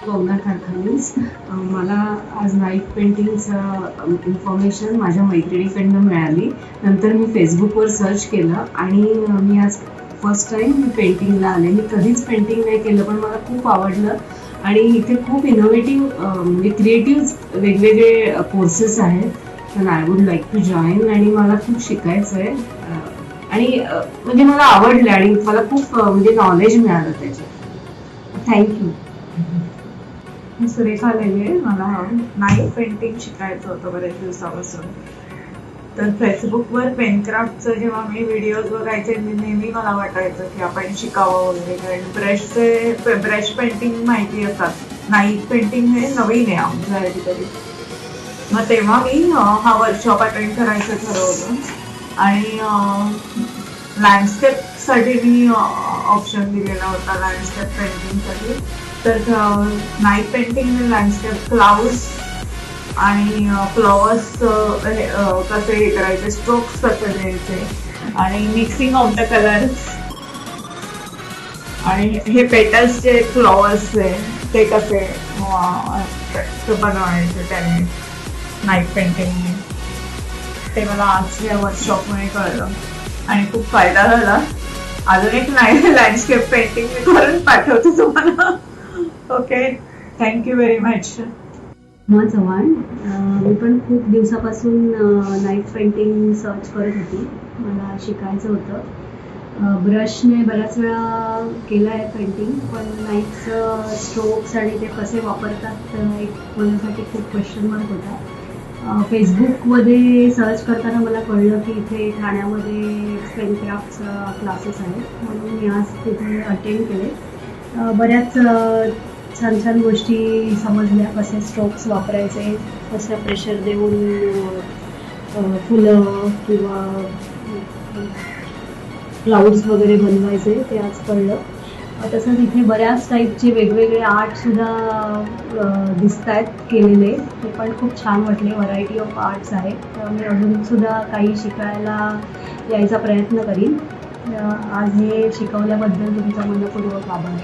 कारखानीस मला आज knife पेंटिंगचं information माझ्या मैत्रिणीकडनं मिळाली. नंतर मी फेसबुकवर सर्च केलं आणि मी आज फर्स्ट टाईम मी पेंटिंगला आले. मी कधीच पेंटिंग नाही केलं, पण मला खूप आवडलं आणि इथे खूप इनोव्हेटिव्ह म्हणजे क्रिएटिव्ह वेगवेगळे कोर्सेस आहेत. तर I would like to join आणि मला खूप शिकायचं आहे आणि म्हणजे मला आवडलं आणि मला खूप म्हणजे नॉलेज मिळालं त्याच्यात. थँक्यू. सुरेखा आलेली. मला नाईफ पेंटिंग शिकायचं होतं बरेच दिवसापासून. तर फेसबुकवर पेनक्राफ्टचं जेव्हा मी व्हिडिओज बघायचे नेहमी मला वाटायचं की आपण शिकावं वगैरे, कारण ब्रश पेंटिंग माहिती असतात, नाईफ पेंटिंग हे नवीन आहे आमच्यासाठी तरी. मग तेव्हा मी हा वर्कशॉप अटेंड करायचं ठरवलं आणि लँडस्केपसाठी मी ऑप्शन दिलेला होता, लँडस्केप पेंटिंगसाठी. तर नाईफ पेंटिंग लँडस्केप, क्लाउड्स आणि फ्लॉवर्स कसे हे करायचे, स्ट्रोक्स कसे द्यायचे आणि मिक्सिंग ऑफ द कलर्स आणि हे पेटल्स जे फ्लॉवर्स आहे ते कसे बनवायचे त्याने नाईफ पेंटिंगने, ते मला आज या वर्कशॉपमुळे कळलं आणि खूप फायदा झाला. अजून एक लँडस्केप पेंटिंग मी करून पाठवते तुम्हाला. Okay, thank you very much. Chavan. मी पण खूप दिवसापासून नाईफ पेंटिंग सर्च करत होती. मला शिकायचं होतं. ब्रशने बऱ्याच वेळा केलं आहे पेंटिंग, पण नाईफचं स्ट्रोक्स आणि ते कसे वापरतात एक माझ्यासाठी खूप क्वेश्चन मार्क होता. फेसबुकमध्ये सर्च करताना मला कळलं की इथे ठाण्यामध्ये पेनक्राफ्टचा क्लासेस आहेत, म्हणून मी आज तिथे अटेंड केले. बऱ्याच छान छान गोष्टी समजल्या, कसे स्ट्रोक्स वापरायचे, कसं प्रेशर देऊन फुलं किंवा क्लाउड्स वगैरे बनवायचे ते आज कळलं. तसंच इथे बऱ्याच टाईपचे वेगवेगळे आर्टसुद्धा दिसत आहेत केलेले, ते पण खूप छान वाटले. व्हरायटी ऑफ आर्ट्स आहेत, त्यामुळे अजूनसुद्धा काही शिकायला यायचा प्रयत्न करीन. आज हे शिकवल्याबद्दल तुमचा मनपूर्वक आभार.